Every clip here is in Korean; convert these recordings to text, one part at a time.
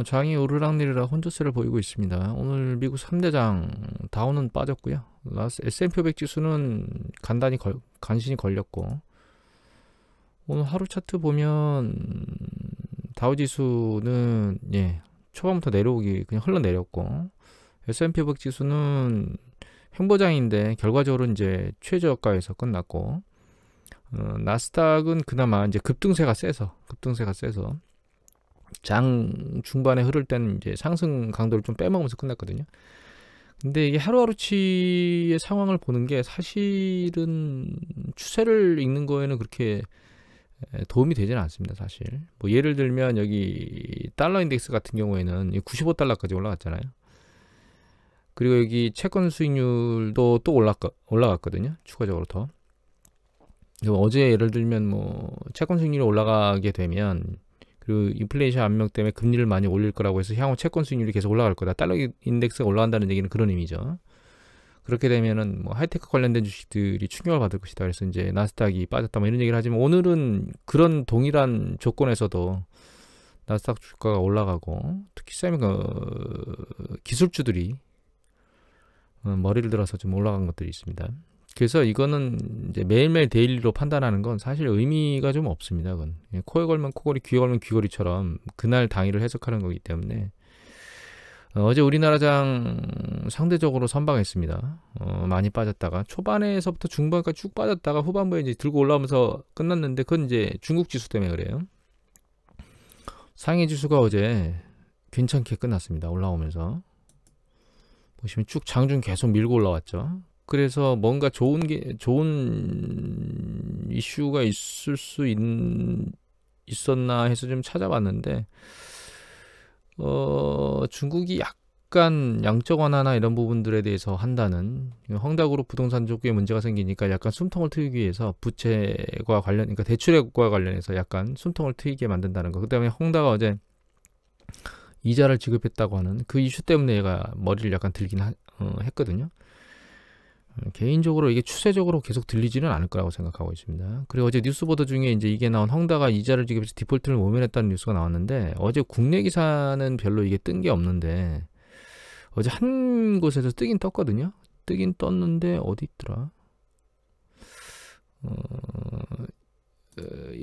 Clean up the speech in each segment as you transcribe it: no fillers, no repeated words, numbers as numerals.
장이 오르락내리락 혼조세를 보이고 있습니다. 오늘 미국 3대장 다우는 빠졌고요. S&P 500 지수는 간신히 걸렸고, 오늘 하루 차트 보면 다우 지수는 초반부터 내려오기 그냥 흘러내렸고, S&P 500 지수는 횡보장인데 결과적으로 이제 최저가에서 끝났고, 나스닥은 그나마 이제 급등세가 세서 장 중반에 흐를 때는 이제 상승 강도를 좀 빼먹으면서 끝났거든요. 근데 이게 하루아루치의 상황을 보는 게 사실은 추세를 읽는 거에는 그렇게 도움이 되지는 않습니다, 사실. 뭐 예를 들면 여기 달러 인덱스 같은 경우에는 95달러까지 올라갔잖아요. 그리고 여기 채권 수익률도 또 올라갔거든요, 추가적으로 더. 어제 예를 들면 뭐 채권 수익률이 올라가게 되면, 그리고 인플레이션 압력 때문에 금리를 많이 올릴 거라고 해서 향후 채권 수익률이 계속 올라갈 거다, 달러 인덱스가 올라간다는 얘기는 그런 의미죠. 그렇게 되면은 뭐 하이테크 관련된 주식들이 충격을 받을 것이다, 그래서 이제 나스닥이 빠졌다 뭐 이런 얘기를 하지만, 오늘은 그런 동일한 조건에서도 나스닥 주가가 올라가고, 특히 기술주들이 머리를 들어서 좀 올라간 것들이 있습니다. 그래서 이거는 이제 매일매일 데일리로 판단하는 건 사실 의미가 좀 없습니다. 그건 코에 걸면 코걸이, 귀에 걸면 귀걸이처럼 그날 당일을 해석하는 거기 때문에, 어제 우리나라장 상대적으로 선방했습니다. 많이 빠졌다가 초반에서부터 중반까지 쭉 빠졌다가 후반부에 이제 들고 올라오면서 끝났는데, 그건 이제 중국 지수 때문에 그래요. 상해 지수가 어제 괜찮게 끝났습니다. 올라오면서 보시면 쭉 장중 계속 밀고 올라왔죠. 그래서 뭔가 좋은 이슈가 있었나 해서 좀 찾아봤는데, 중국이 약간 양적 완화나 이런 부분들에 대해서 한다는, 헝다그룹 부동산 쪽에 문제가 생기니까 약간 숨통을 트이기 위해서 부채과 그러니까 대출액과 관련해서 약간 숨통을 트이게 만든다는 거. 그다음에 헝다가 어제 이자를 지급했다고 하는 그 이슈 때문에 얘가 머리를 약간 들긴 했거든요. 개인적으로 이게 추세적으로 계속 들리지는 않을 거라고 생각하고 있습니다. 그리고 어제 뉴스 보도 중에 이제 이게 나온, 헝다가 이자를 지급해서 디폴트를 모면했다는 뉴스가 나왔는데, 어제 국내 기사는 별로 이게 뜬 게 없는데, 어제 한 곳에서 뜨긴 떴거든요. 뜨긴 떴는데 어디 있더라?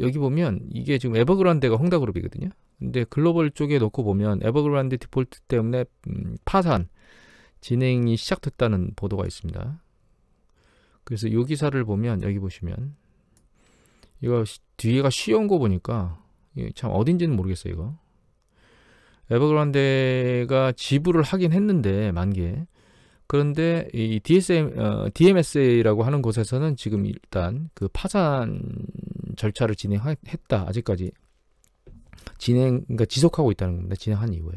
여기 보면 이게 지금 에버그란데가 헝다그룹이거든요. 근데 글로벌 쪽에 놓고 보면 에버그란데 디폴트 때문에 파산 진행이 시작됐다는 보도가 있습니다. 그래서 이 기사를 보면, 여기 보시면 이거 뒤에가 쉬운 거 보니까 참 어딘지는 모르겠어요. 이거 에버그란데가 지불을 하긴 했는데 만개. 그런데 이 DMSA라고 하는 곳에서는 지금 일단 그 파산 절차를 진행했다. 아직까지 그러니까 지속하고 있다는 겁니다. 진행한 이후에.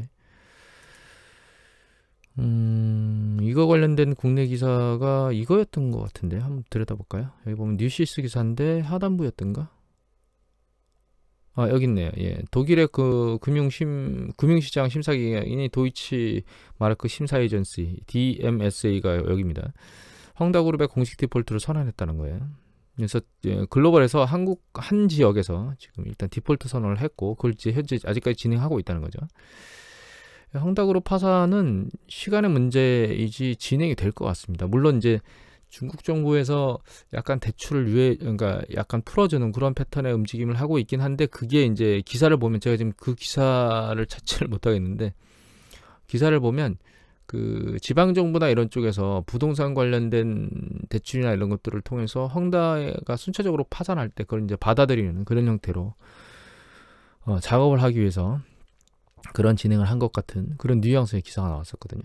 이거 관련된 국내 기사가 이거였던 것 같은데, 한번 들여다볼까요? 여기 보면 뉴시스 기사인데 하단부였던가? 여기 있네요. 독일의 그 금융시장 심사기관인 도이치 마르크 심사 에이전시 DMSA가 여기입니다. 헝다그룹의 공식 디폴트를 선언했다는 거예요. 그래서 글로벌에서 한국 한 지역에서 지금 일단 디폴트 선언을 했고, 그걸 현재 아직까지 진행하고 있다는 거죠. 헝다그룹 파산은 시간의 문제이지 진행이 될 것 같습니다. 물론 이제 중국 정부에서 약간 대출을 그러니까 약간 풀어주는 그런 패턴의 움직임을 하고 있긴 한데, 그게 이제 기사를 보면, 제가 지금 그 기사를 찾지를 못하겠는데, 기사를 보면 그 지방 정부나 이런 쪽에서 부동산 관련된 대출이나 이런 것들을 통해서 헝다가 순차적으로 파산할 때 그걸 이제 받아들이는 그런 형태로 작업을 하기 위해서 그런 진행을 한 것 같은 그런 뉘앙스의 기사가 나왔었거든요.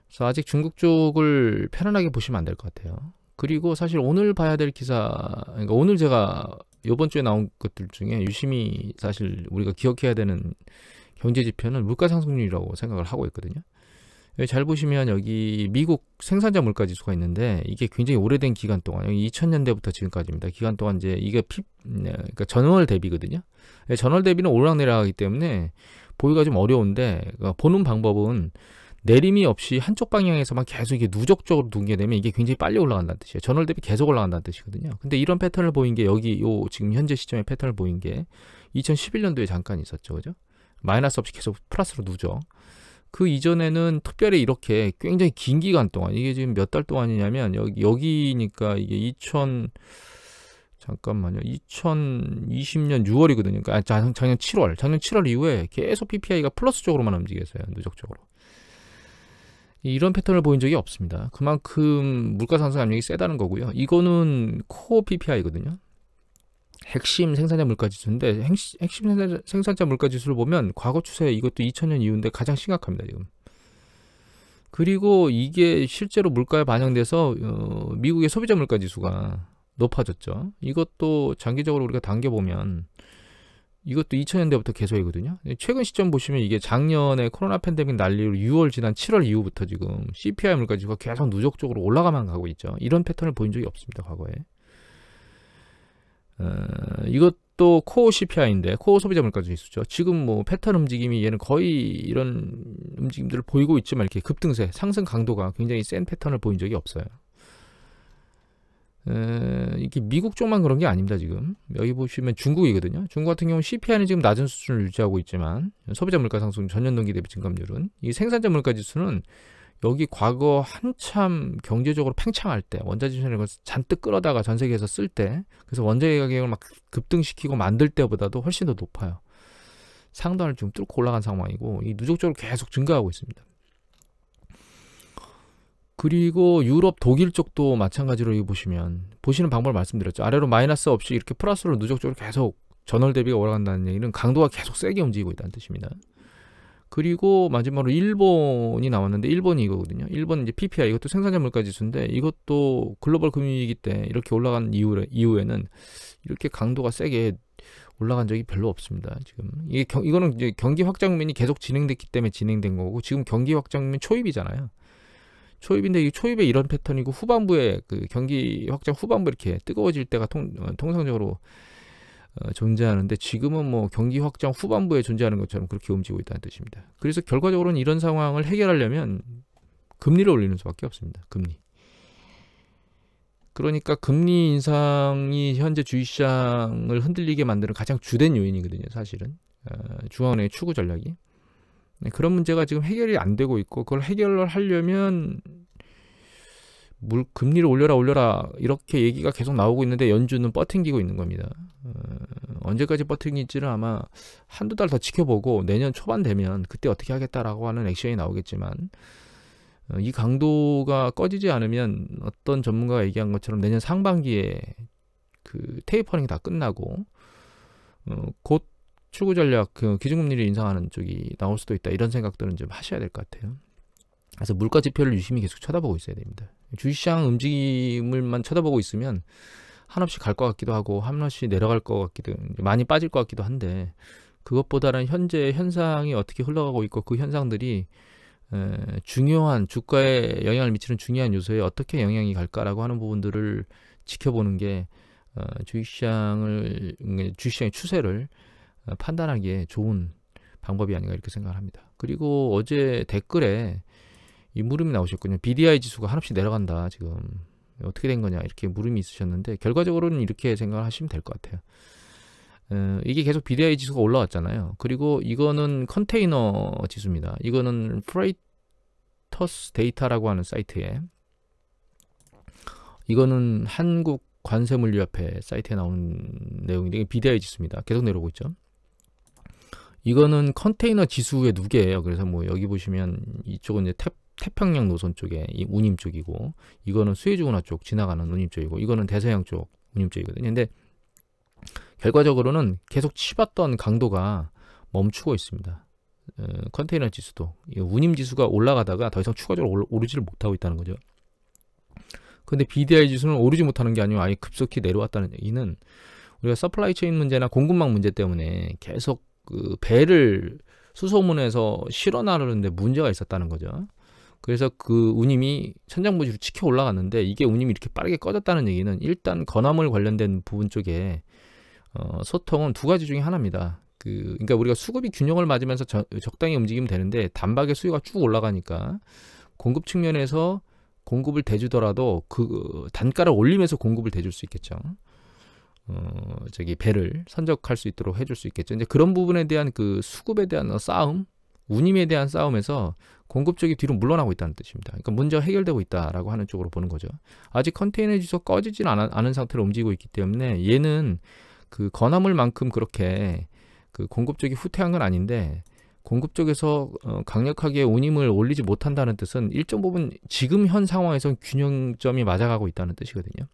그래서 아직 중국 쪽을 편안하게 보시면 안 될 것 같아요. 그리고 사실 오늘 봐야 될 기사, 그러니까 오늘 제가 이번 주에 나온 것들 중에 유심히 사실 우리가 기억해야 되는 경제 지표는 물가 상승률이라고 생각을 하고 있거든요. 여기 잘 보시면 여기 미국 생산자 물가 지수가 있는데, 이게 굉장히 오래된 기간 동안, 여기 2000년대부터 지금까지입니다. 기간 동안 이제 이게 그러니까 전월 대비거든요. 전월 대비는 오르락내리락하기 때문에 보기가 좀 어려운데, 그러니까 보는 방법은 내림이 없이 한쪽 방향에서만 계속 이게 누적적으로 두게 되면 이게 굉장히 빨리 올라간다는 뜻이에요. 전월 대비 계속 올라간다는 뜻이거든요. 근데 이런 패턴을 보인 게, 여기 지금 현재 시점의 패턴을 보인 게 2011년도에 잠깐 있었죠, 그죠? 마이너스 없이 계속 플러스로 누적. 그 이전에는 특별히 이렇게 굉장히 긴 기간 동안, 이게 지금 몇 달 동안이냐면 여기니까 이게 잠깐만요. 2020년 6월이거든요. 그러니까 작년 7월 이후에 계속 PPI가 플러스 쪽으로만 움직였어요. 누적적으로. 이런 패턴을 보인 적이 없습니다. 그만큼 물가 상승 압력이 세다는 거고요. 이거는 코어 PPI거든요. 핵심 생산자 물가 지수인데, 핵심 생산자 물가 지수를 보면 과거 추세, 이것도 2000년 이후인데 가장 심각합니다, 지금. 그리고 이게 실제로 물가에 반영돼서 미국의 소비자 물가 지수가 높아졌죠. 이것도 장기적으로 우리가 당겨보면 이것도 2000년대부터 계속이거든요. 최근 시점 보시면 이게 작년에 코로나 팬데믹 난리로 6월 지난 7월 이후부터 지금 CPI 물가 지수가 계속 누적적으로 올라가만 가고 있죠. 이런 패턴을 보인 적이 없습니다, 과거에. 이것도 코어 CPI인데, 코어 소비자 물가 지수죠. 지금 뭐 패턴 움직임이 얘는 거의 이런 움직임들을 보이고 있지만 이렇게 급등세, 상승 강도가 굉장히 센 패턴을 보인 적이 없어요. 이게 미국 쪽만 그런 게 아닙니다. 지금 여기 보시면 중국이거든요. 중국 같은 경우는 CPI는 지금 낮은 수준을 유지하고 있지만 소비자 물가 상승 전년 동기 대비 증감률은, 이 생산자 물가 지수는 여기 과거 한참 경제적으로 팽창할 때, 원자재 걸 잔뜩 끌어다가 전 세계에서 쓸 때, 그래서 원자재 가격을 막 급등시키고 만들 때보다도 훨씬 더 높아요. 상단을 좀 뚫고 올라간 상황이고, 이 누적적으로 계속 증가하고 있습니다. 그리고 유럽, 독일 쪽도 마찬가지로 여기 보시는 방법을 말씀드렸죠. 아래로 마이너스 없이 이렇게 플러스로 누적적으로 계속 전월 대비가 올라간다는 얘기는 강도가 계속 세게 움직이고 있다는 뜻입니다. 그리고 마지막으로 일본이 나왔는데, 일본이 이거거든요. 일본 이제 PPI, 이것도 생산자 물가 지수인데, 이것도 글로벌 금융위기 때 이렇게 올라간 이후에는 이렇게 강도가 세게 올라간 적이 별로 없습니다. 지금 이거는 이제 경기 확장 국면이 계속 진행됐기 때문에 진행된 거고, 지금 경기 확장 국면 초입이잖아요. 초입인데 이 초입에 이런 패턴이고, 후반부에 그 경기 확장 후반부 이렇게 뜨거워질 때가 통상적으로 존재하는데, 지금은 뭐 경기 확장 후반부에 존재하는 것처럼 그렇게 움직이고 있다는 뜻입니다. 그래서 결과적으로는 이런 상황을 해결하려면 금리를 올리는 수밖에 없습니다. 금리. 그러니까 금리 인상이 현재 주식시장을 흔들리게 만드는 가장 주된 요인이거든요. 사실은 중앙은행의 추구 전략이. 그런 문제가 지금 해결이 안 되고 있고, 그걸 해결을 하려면 금리를 올려라 이렇게 얘기가 계속 나오고 있는데, 연준은 버팅기고 있는 겁니다. 언제까지 버팅기지를 아마 한두 달 더 지켜보고 내년 초반 되면 그때 어떻게 하겠다라고 하는 액션이 나오겠지만, 이 강도가 꺼지지 않으면 어떤 전문가가 얘기한 것처럼 내년 상반기에 그 테이퍼링이 다 끝나고 곧 추구 전략, 그 기준금리를 인상하는 쪽이 나올 수도 있다, 이런 생각들은 좀 하셔야 될 것 같아요. 그래서 물가 지표를 유심히 계속 쳐다보고 있어야 됩니다. 주식시장 움직임을만 쳐다보고 있으면 한없이 갈 것 같기도 하고, 한없이 내려갈 것 같기도, 많이 빠질 것 같기도 한데, 그것보다는 현재 현상이 어떻게 흘러가고 있고, 그 현상들이 중요한 주가에 영향을 미치는 중요한 요소에 어떻게 영향이 갈까라고 하는 부분들을 지켜보는 게 주식시장의 추세를 판단하기에 좋은 방법이 아닌가, 이렇게 생각을 합니다. 그리고 어제 댓글에 이 물음이 나오셨거든요. BDI 지수가 한없이 내려간다, 지금 어떻게 된 거냐, 이렇게 물음이 있으셨는데, 결과적으로는 이렇게 생각을 하시면 될 것 같아요. 이게 계속 BDI 지수가 올라왔잖아요. 그리고 이거는 컨테이너 지수입니다. 이거는 프레이터스 데이터라고 하는 사이트에, 이거는 한국 관세물류협회 사이트에 나오는 내용인데, 이게 BDI 지수입니다. 계속 내려오고 있죠. 이거는 컨테이너 지수의 누계예요. 그래서 뭐 여기 보시면 이쪽은 이제 태평양 노선 쪽에 이 운임 쪽이고, 이거는 스웨즈 운하 쪽 지나가는 운임 쪽이고, 이거는 대서양 쪽 운임 쪽이거든요. 근데 결과적으로는 계속 치봤던 강도가 멈추고 있습니다. 컨테이너 지수도 운임 지수가 올라가다가 더 이상 추가적으로 오르지를 못하고 있다는 거죠. 근데 BDI 지수는 오르지 못하는 게 아니고 아예 급속히 내려왔다는 얘기는, 우리가 서플라이 체인 문제나 공급망 문제 때문에 계속 그 배를 수소문에서 실어 나르는데 문제가 있었다는 거죠. 그래서 그 운임이 천장부지로 치켜 올라갔는데, 이게 운임이 이렇게 빠르게 꺼졌다는 얘기는, 일단 건화물 관련된 부분 쪽에 소통은 두 가지 중에 하나입니다. 그러니까 우리가 수급이 균형을 맞으면서 적당히 움직이면 되는데, 단박에 수요가 쭉 올라가니까 공급 측면에서 공급을 대주더라도 그 단가를 올리면서 공급을 대줄 수 있겠죠. 배를 선적할 수 있도록 해줄 수 있겠죠. 이제 그런 부분에 대한 그 수급에 대한 싸움, 운임에 대한 싸움에서 공급 쪽이 뒤로 물러나고 있다는 뜻입니다. 그러니까 문제가 해결되고 있다라고 하는 쪽으로 보는 거죠. 아직 컨테이너 지수 꺼지지는 않은 상태로 움직이고 있기 때문에 얘는 그 건화물만큼 그렇게 그 공급 쪽이 후퇴한 건 아닌데, 공급 쪽에서 강력하게 운임을 올리지 못한다는 뜻은 일정 부분 지금 현 상황에서 균형점이 맞아가고 있다는 뜻이거든요.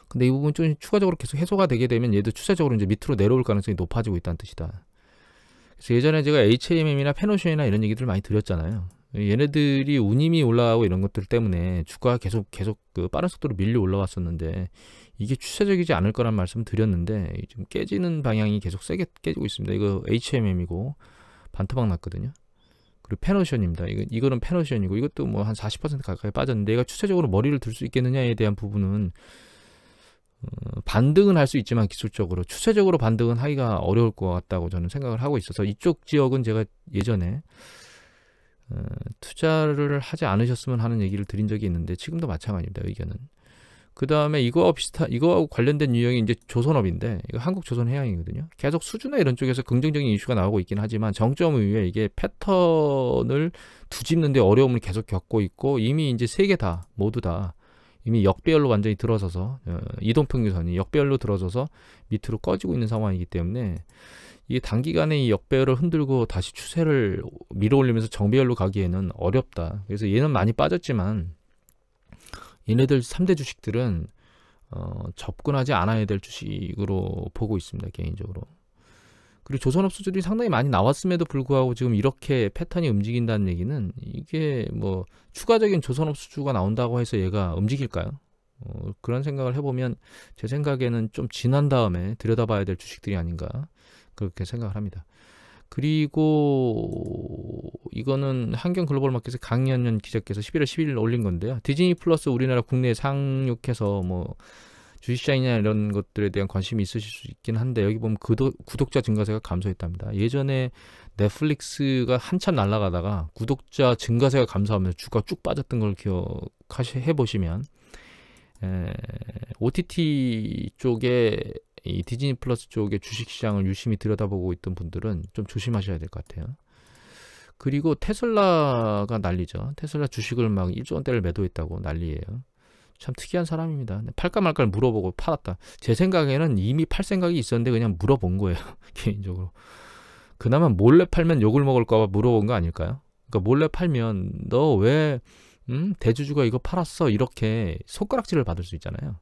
근데 이 부분 좀 추가적으로 계속 해소가 되게 되면 얘도 추세적으로 이제 밑으로 내려올 가능성이 높아지고 있다는 뜻이다. 그래서 예전에 제가 HMM이나 페노션이나 이런 얘기들 많이 드렸잖아요. 얘네들이 운임이 올라가고 이런 것들 때문에 주가가 계속 그 빠른 속도로 밀려 올라왔었는데, 이게 추세적이지 않을 거란 말씀을 드렸는데 좀 깨지는 방향이 계속 세게 깨지고 있습니다. 이거 HMM이고 반토막 났거든요. 그리고 페노션입니다. 이거는 페노션이고 이것도 뭐 한 40% 가까이 빠졌는데, 얘가 추세적으로 머리를 들 수 있겠느냐에 대한 부분은 반등은 할 수 있지만 기술적으로 추세적으로 반등은 하기가 어려울 것 같다고 저는 생각을 하고 있어서, 이쪽 지역은 제가 예전에 투자를 하지 않으셨으면 하는 얘기를 드린 적이 있는데 지금도 마찬가지입니다. 의견은. 그 다음에 이거하고 관련된 유형이 이제 조선업인데, 이거 한국조선해양이거든요. 계속 수주나 이런 쪽에서 긍정적인 이슈가 나오고 있긴 하지만 정점 이후에 이게 패턴을 뒤집는데 어려움을 계속 겪고 있고, 이미 이제 세 개 다 모두 다 이미 역배열로 완전히 들어서서 이동평균선이 역배열로 들어서서 밑으로 꺼지고 있는 상황이기 때문에, 이게 단기간에 이 역배열을 흔들고 다시 추세를 밀어올리면서 정배열로 가기에는 어렵다. 그래서 얘는 많이 빠졌지만 얘네들 3대 주식들은 접근하지 않아야 될 주식으로 보고 있습니다, 개인적으로. 그리고 조선업 수주들이 상당히 많이 나왔음에도 불구하고 지금 이렇게 패턴이 움직인다는 얘기는, 이게 뭐 추가적인 조선업 수주가 나온다고 해서 얘가 움직일까요? 그런 생각을 해보면 제 생각에는 좀 지난 다음에 들여다봐야 될 주식들이 아닌가, 그렇게 생각을 합니다. 그리고 이거는 한경글로벌마켓의 강현현 기자께서 11월 10일 올린 건데요. 디즈니 플러스 우리나라 국내에 상륙해서 뭐 주식시장이나 이런 것들에 대한 관심이 있으실 수 있긴 한데, 여기 보면 구독자 증가세가 감소했답니다. 예전에 넷플릭스가 한참 날아가다가 구독자 증가세가 감소하면서 주가가 쭉 빠졌던 걸 기억해보시면, OTT 쪽에 이 디즈니 플러스 쪽의 주식시장을 유심히 들여다보고 있던 분들은 좀 조심하셔야 될 것 같아요. 그리고 테슬라가 난리죠. 테슬라 주식을 막 1조 원대를 매도했다고 난리예요. 참 특이한 사람입니다. 팔까 말까를 물어보고 팔았다. 제 생각에는 이미 팔 생각이 있었는데 그냥 물어본 거예요. 개인적으로. 그나마 몰래 팔면 욕을 먹을까 봐 물어본 거 아닐까요? 그러니까 몰래 팔면 너 왜 대주주가 이거 팔았어? 이렇게 손가락질을 받을 수 있잖아요.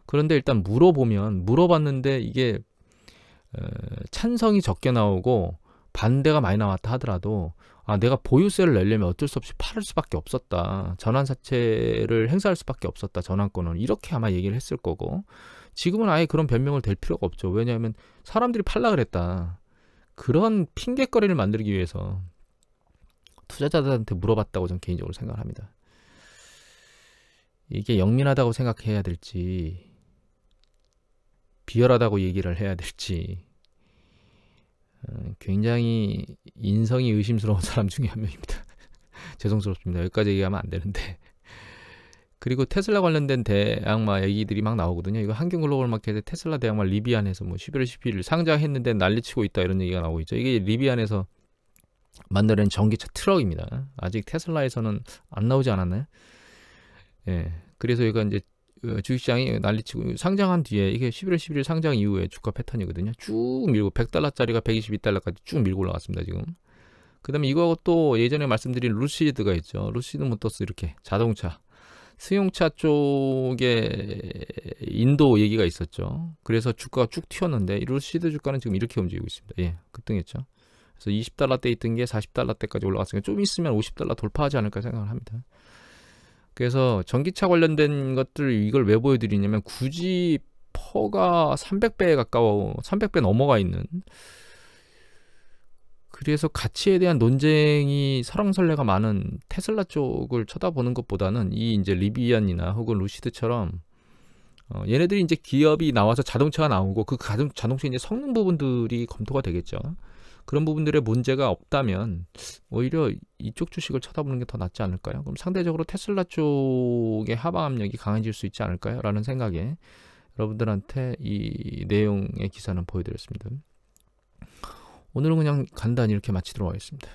그런데 일단 물어봤는데 이게 찬성이 적게 나오고 반대가 많이 나왔다 하더라도, 내가 보유세를 내려면 어쩔 수 없이 팔을 수밖에 없었다. 전환사채를 행사할 수밖에 없었다. 전환권은. 이렇게 아마 얘기를 했을 거고, 지금은 아예 그런 변명을 댈 필요가 없죠. 왜냐하면 사람들이 팔라 그랬다. 그런 핑계거리를 만들기 위해서 투자자들한테 물어봤다고 저는 개인적으로 생각을 합니다. 이게 영민하다고 생각해야 될지 비열하다고 얘기를 해야 될지, 굉장히 인성이 의심스러운 사람 중에 한 명입니다. 죄송스럽습니다. 여기까지 얘기하면 안 되는데. 그리고 테슬라 관련된 대항마 얘기들이 막 나오거든요. 이거 한경글로벌마켓에 테슬라 대항마 리비안에서 뭐 11월 10일 상장했는데 난리치고 있다, 이런 얘기가 나오고 있죠. 이게 리비안에서 만들어낸 전기차 트럭입니다. 아직 테슬라에서는 안 나오지 않았나요? 예. 그래서 이거 이제 주식시장이 난리치고, 상장한 뒤에 이게 11월 11일 상장 이후에 주가 패턴이거든요. 쭉 밀고 100달러짜리가 122달러까지 쭉 밀고 올라갔습니다, 지금. 그 다음에 이거하고 또 예전에 말씀드린 루시드가 있죠. 루시드 모터스, 이렇게 자동차 승용차 쪽에 인도 얘기가 있었죠. 그래서 주가가 쭉 튀었는데 이 루시드 주가는 지금 이렇게 움직이고 있습니다. 예, 급등했죠. 그래서 20달러대 있던 게 40달러대까지 올라갔으니까 좀 있으면 50달러 돌파하지 않을까 생각을 합니다. 그래서 전기차 관련된 것들, 이걸 왜 보여드리냐면, 굳이 퍼가 300배 가까워, 300배 넘어가 있는, 그래서 가치에 대한 논쟁이 설왕설래가 많은 테슬라 쪽을 쳐다보는 것보다는 이 이제 리비안이나 혹은 루시드처럼 얘네들이 이제 기업이 나와서 자동차가 나오고 그 자동차 이제 성능 부분들이 검토가 되겠죠. 그런 부분들의 문제가 없다면 오히려 이쪽 주식을 쳐다보는 게 더 낫지 않을까요? 그럼 상대적으로 테슬라 쪽의 하방 압력이 강해질 수 있지 않을까요? 라는 생각에 여러분들한테 이 내용의 기사는 보여드렸습니다. 오늘은 그냥 간단히 이렇게 마치도록 하겠습니다.